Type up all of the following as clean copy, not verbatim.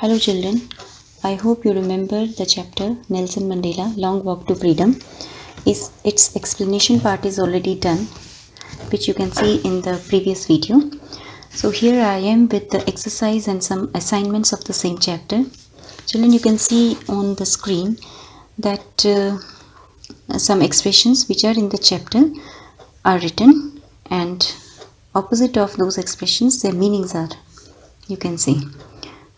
Hello children, I hope you remember the chapter Nelson Mandela Long Walk to Freedom. Its explanation part is already done, which you can see in the previous video. So here I am with the exercise and some assignments of the same chapter. Children, you can see on the screen that some expressions which are in the chapter are written, and opposite of those expressions their meanings are, you can see.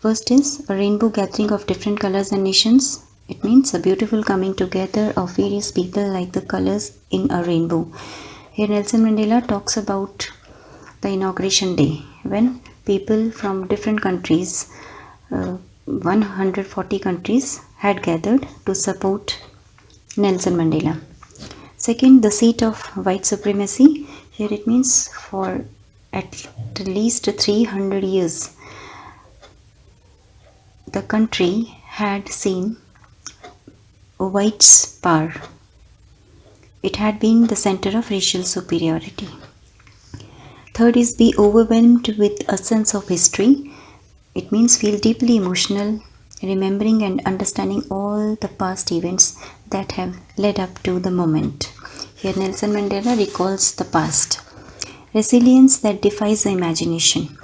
First is a rainbow gathering of different colors and nations. It means a beautiful coming together of various people like the colors in a rainbow. Here Nelson Mandela talks about the inauguration day when people from different countries, 140 countries had gathered to support Nelson Mandela. Second, the seat of white supremacy. Here it means for at least 300 years the country had seen whites' power. It had been the center of racial superiority. Third is be overwhelmed with a sense of history. It means feel deeply emotional, remembering and understanding all the past events that have led up to the moment. Here Nelson Mandela recalls the past. Resilience that defies the imagination.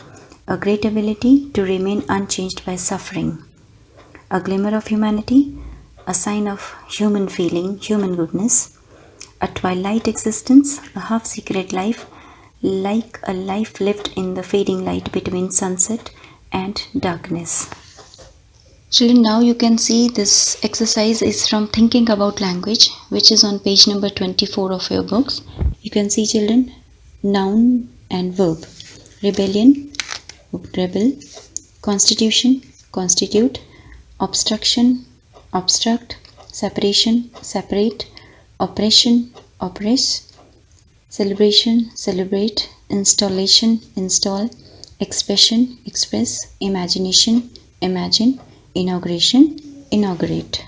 A great ability to remain unchanged by suffering. A glimmer of humanity, a sign of human feeling, human goodness. A twilight existence, a half-secret life, like a life lived in the fading light between sunset and darkness. Children, now you can see this exercise is from Thinking About Language, which is on page number 24 of your books. You can see, children, noun and verb. Rebellion, rebel. Constitution, constitute. Obstruction, obstruct. Separation, separate. Oppression, oppress. Celebration, celebrate. Installation, install. Expression, express. Imagination, imagine. Inauguration, inaugurate.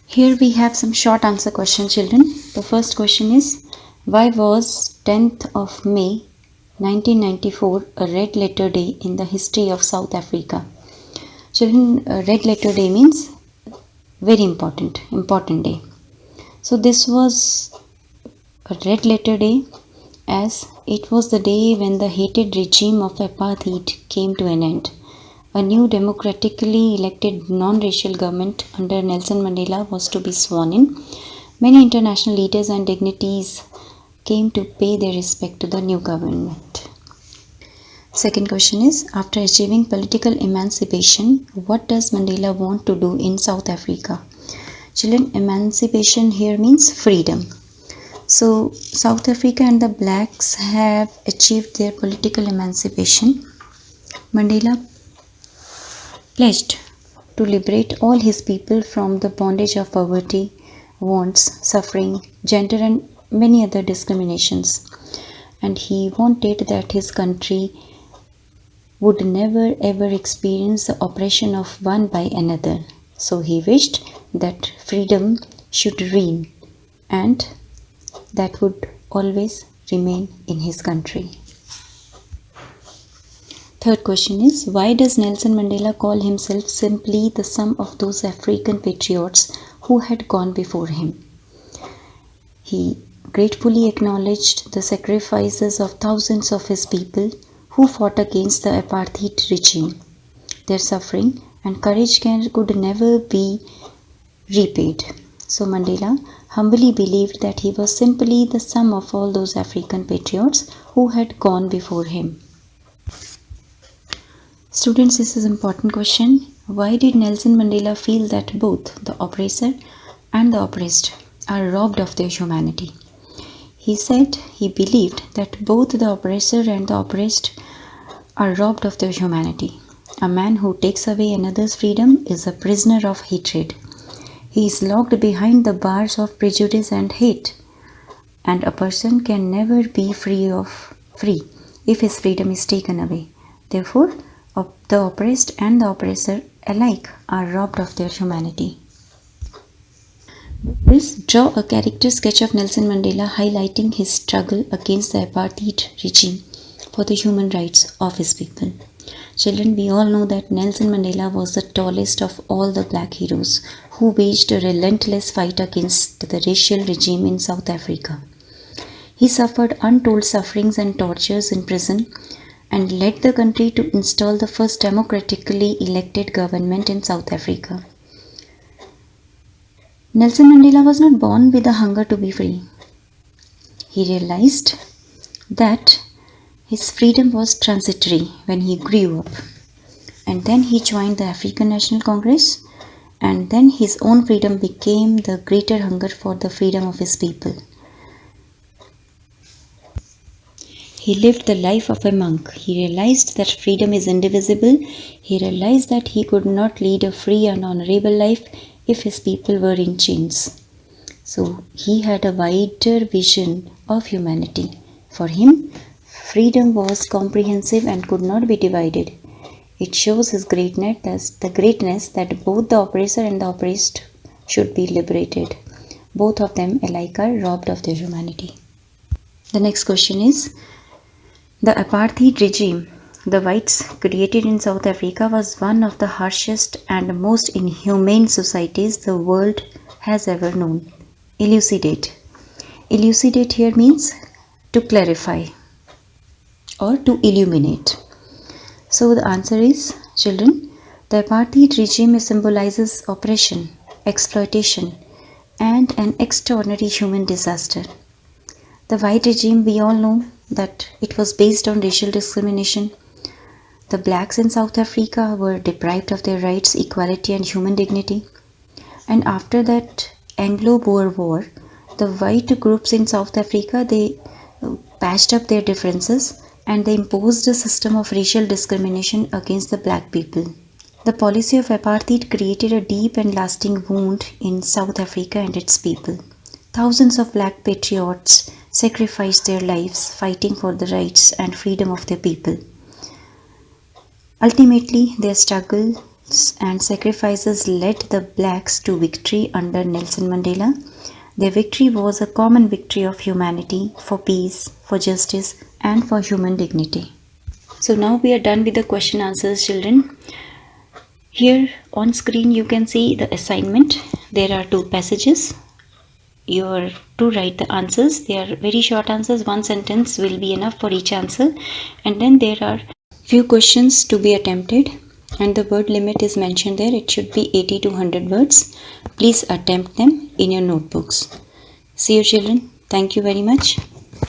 Here we have some short answer questions, children. The first question is, why was 10th of May 1994 a red letter day in the history of South Africa? Children, red letter day means very important day. So this was a red letter day as it was the day when the hated regime of apartheid came to an end. A new democratically elected non-racial government under Nelson Mandela was to be sworn in. Many international leaders and dignitaries came to pay their respect to the new government. Second question is, after achieving political emancipation, what does Mandela want to do in South Africa? Children, emancipation here means freedom. So South Africa and the blacks have achieved their political emancipation. Mandela pledged to liberate all his people from the bondage of poverty, wants, suffering, gender and many other discriminations. And he wanted that his country would never ever experience the oppression of one by another. So he wished that freedom should reign and that would always remain in his country. Third question is, why does Nelson Mandela call himself simply the sum of those African patriots who had gone before him? He gratefully acknowledged the sacrifices of thousands of his people who fought against the apartheid regime. Their suffering and courage could never be repaid. So Mandela humbly believed that he was simply the sum of all those African patriots who had gone before him. Students, this is an important question. Why did Nelson Mandela feel that both the oppressor and the oppressed are robbed of their humanity? He said he believed that both the oppressor and the oppressed are robbed of their humanity. A man who takes away another's freedom is a prisoner of hatred. He is locked behind the bars of prejudice and hate. And a person can never be free if his freedom is taken away. Therefore, the oppressed and the oppressor alike are robbed of their humanity. Please draw a character sketch of Nelson Mandela highlighting his struggle against the apartheid regime for the human rights of his people. Children, we all know that Nelson Mandela was the tallest of all the black heroes who waged a relentless fight against the racial regime in South Africa. He suffered untold sufferings and tortures in prison and led the country to install the first democratically elected government in South Africa. Nelson Mandela was not born with a hunger to be free. He realized that his freedom was transitory when he grew up. And then he joined the African National Congress, and then his own freedom became the greater hunger for the freedom of his people. He lived the life of a monk. He realized that freedom is indivisible. He realized that he could not lead a free and honorable life if his people were in chains. So he had a wider vision of humanity. For him, freedom was comprehensive and could not be divided. It shows his greatness that both the oppressor and the oppressed should be liberated. Both of them alike are robbed of their humanity. The next question is, the apartheid regime the whites created in South Africa was one of the harshest and most inhumane societies the world has ever known. Elucidate. Elucidate here means to clarify or to illuminate. So the answer is, children, the apartheid regime symbolizes oppression, exploitation, and an extraordinary human disaster. The white regime, we all know that it was based on racial discrimination. The blacks in South Africa were deprived of their rights, equality, and human dignity. And after that Anglo-Boer War, the white groups in South Africa, they patched up their differences and they imposed a system of racial discrimination against the black people. The policy of apartheid created a deep and lasting wound in South Africa and its people. Thousands of black patriots sacrificed their lives fighting for the rights and freedom of their people. Ultimately, their struggles and sacrifices led the blacks to victory under Nelson Mandela. Their victory was a common victory of humanity, for peace, for justice, and for human dignity. So now we are done with the question answers, children. Here on screen you can see the assignment. There are 2 passages. You are to write the answers. They are very short answers. 1 sentence will be enough for each answer. And then there are few questions to be attempted. And the word limit is mentioned there. It should be 80 to 100 words. Please attempt them in your notebooks. See you, children. Thank you very much.